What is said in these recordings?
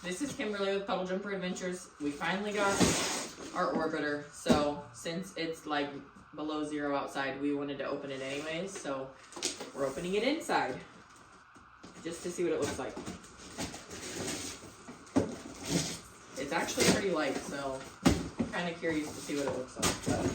this is Kimberly with Puddle Jumper Adventures. We finally got our Orbiter, so since it's like below 0 outside, we wanted to open it anyways, so we're opening it inside just to see what it looks like. It's actually pretty light, so I'm kind of curious to see what it looks like. But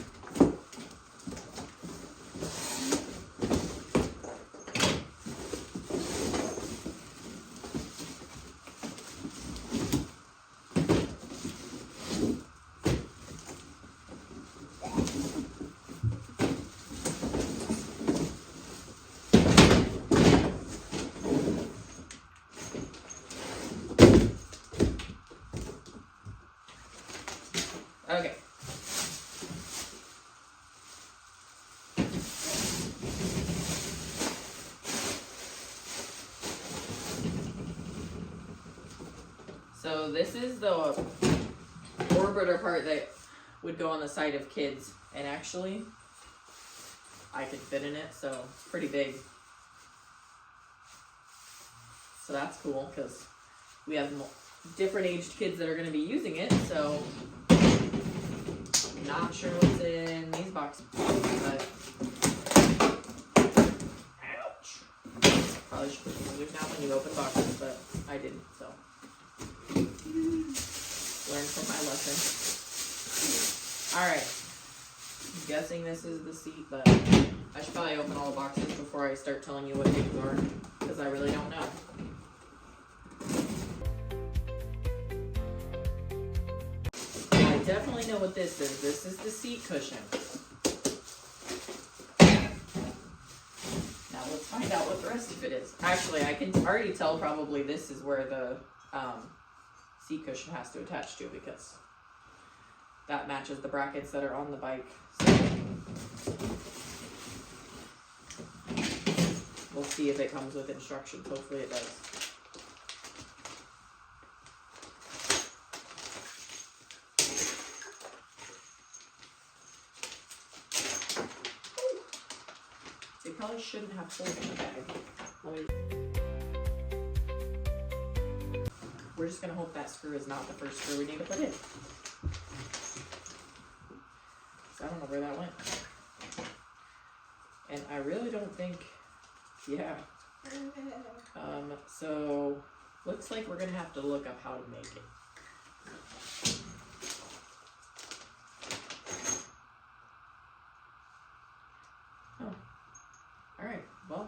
okay. So this is the Orbiter part that would go on the side of kids, and actually I could fit in it, so it's pretty big. So that's cool because we have different aged kids that are going to be using it, so not sure what's in these boxes, but ouch. Probably should put the scissors down when you open boxes, but I didn't, so learn from my lesson. Alright, I'm guessing this is the seat, but I should probably open all the boxes before I start telling you what things are, because I really don't know. I definitely know what this is. This is the seat cushion. Now let's find out what the rest of it is. Actually, I can already tell probably this is where the seat cushion has to attach to, because that matches the brackets that are on the bike. So we'll see if it comes with instructions. Hopefully it does. They probably shouldn't have holes in the bag. We're just gonna hope that screw is not the first screw we need to put in. So I don't know where that went. And I really don't think, yeah. So looks like we're gonna have to look up how to make it. Oh, all right, well,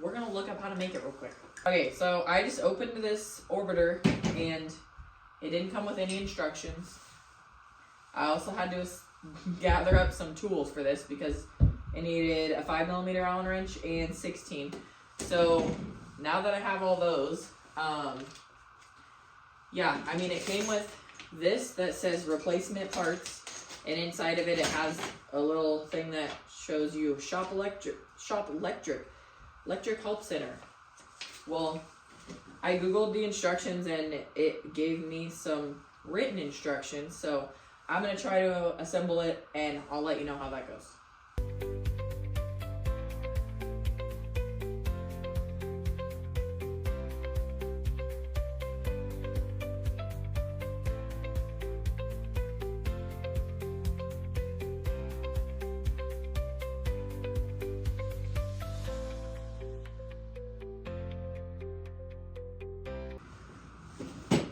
we're gonna look up how to make it real quick. Okay, so I just opened this Orbiter and it didn't come with any instructions. I also had to gather up some tools for this because it needed a 5mm Allen wrench and 16. So now that I have all those, yeah, I mean, it came with this that says replacement parts, and inside of it, it has a little thing that shows you Shop Lectric Help Center. Well, I googled the instructions and it gave me some written instructions, so I'm going to try to assemble it and I'll let you know how that goes.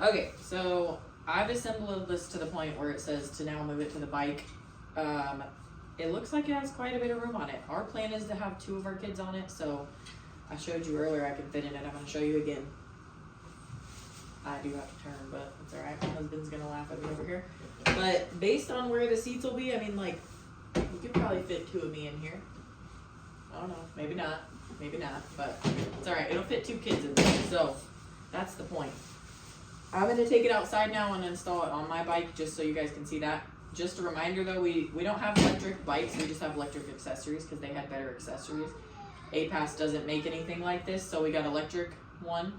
Okay, so I've assembled this to the point where it says to now move it to the bike. It looks like it has quite a bit of room on it. Our plan is to have 2 of our kids on it, so I showed you earlier I can fit in it. I'm going to show you again. I do have to turn, but it's alright. My husband's going to laugh at me over here. But based on where the seats will be, I mean, like, you could probably fit 2 of me in here. I don't know. Maybe not. Maybe not, but it's alright. It'll fit 2 kids in there, so that's the point. I'm going to take it outside now and install it on my bike just so you guys can see that. Just a reminder though, we don't have electric bikes, we just have electric accessories because they had better accessories. Aipas doesn't make anything like this, so we got electric one,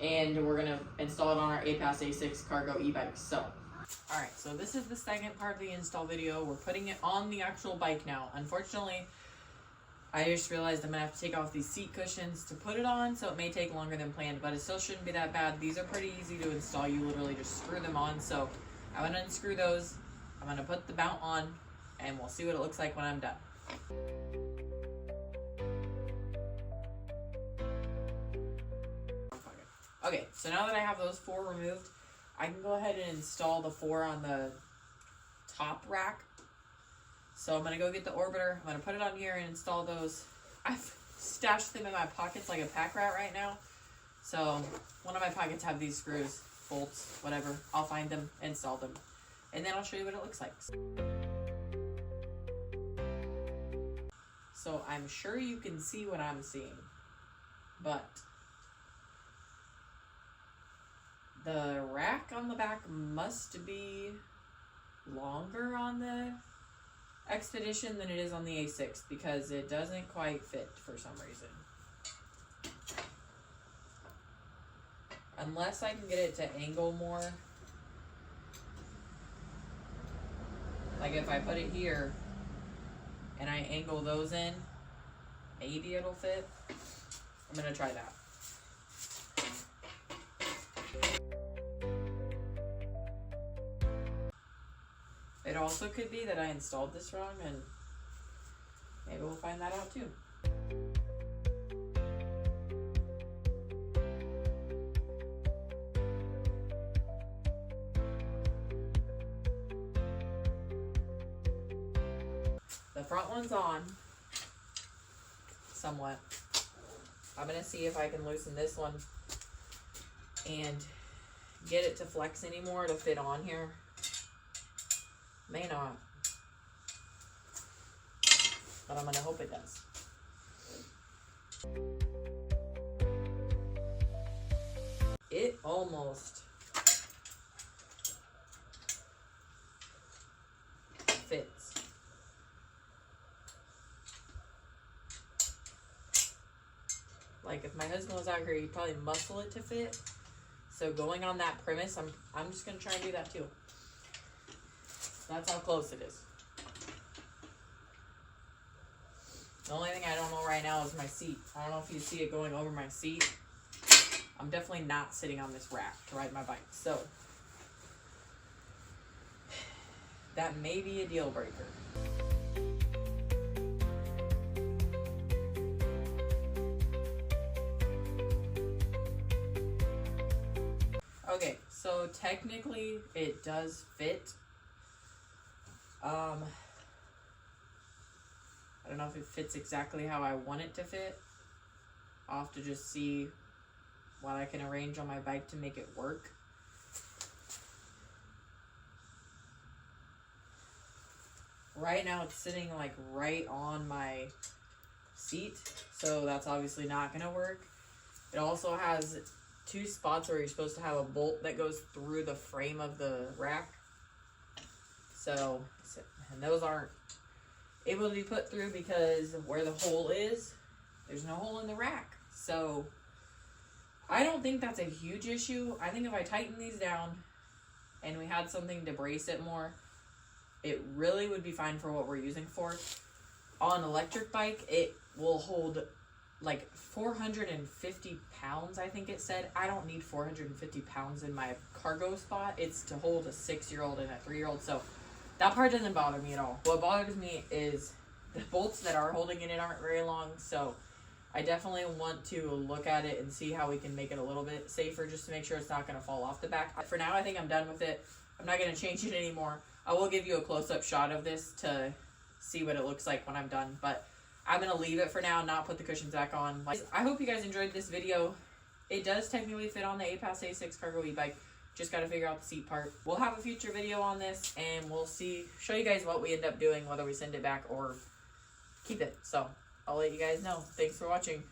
and we're going to install it on our Aipas A6 Cargo e-bikes. So, alright, so this is the second part of the install video. We're putting it on the actual bike now. Unfortunately, I just realized I'm gonna have to take off these seat cushions to put it on, so it may take longer than planned, but it still shouldn't be that bad. These are pretty easy to install. You literally just screw them on. So I'm gonna unscrew those. I'm gonna put the mount on, and we'll see what it looks like when I'm done. Okay, so now that I have those 4 removed, I can go ahead and install the 4 on the top rack. So I'm going to go get the Orbiter. I'm going to put it on here and install those. I've stashed them in my pockets like a pack rat right now. So one of my pockets have these screws, bolts, whatever. I'll find them, install them, and then I'll show you what it looks like. So I'm sure you can see what I'm seeing, but the rack on the back must be longer on the Expedition than it is on the A6 because it doesn't quite fit for some reason. Unless I can get it to angle more. Like if I put it here and I angle those in, maybe it'll fit. I'm gonna try that. It also could be that I installed this wrong, and maybe we'll find that out too. The front one's on, somewhat. I'm gonna see if I can loosen this one and get it to flex anymore to fit on here. May not, but I'm gonna hope it does. It almost fits. Like if my husband was out here, he'd probably muscle it to fit. So going on that premise, I'm just gonna try and do that too. That's how close it is. The only thing I don't know right now is my seat. I don't know if you see it going over my seat. I'm definitely not sitting on this rack to ride my bike. So that may be a deal breaker. Okay, so technically it does fit. I don't know if it fits exactly how I want it to fit. I'll have to just see what I can arrange on my bike to make it work. Right now it's sitting like right on my seat, so that's obviously not going to work. It also has 2 spots where you're supposed to have a bolt that goes through the frame of the rack. So, and those aren't able to be put through because where the hole is, there's no hole in the rack. So I don't think that's a huge issue. I think if I tighten these down and we had something to brace it more, it really would be fine for what we're using for. On an electric bike, it will hold like 450 pounds, I think it said. I don't need 450 pounds in my cargo spot. It's to hold a 6-year-old and a 3-year-old. So that part doesn't bother me at all. What bothers me is the bolts that are holding it in aren't very long. So I definitely want to look at it and see how we can make it a little bit safer just to make sure it's not going to fall off the back. For now, I think I'm done with it. I'm not going to change it anymore. I will give you a close-up shot of this to see what it looks like when I'm done. But I'm going to leave it for now and not put the cushions back on. I hope you guys enjoyed this video. It does technically fit on the Aipas A6 cargo e-bike. Just got to figure out the seat part. We'll have a future video on this, and we'll show you guys what we end up doing, whether we send it back or keep it. So I'll let you guys know. Thanks for watching.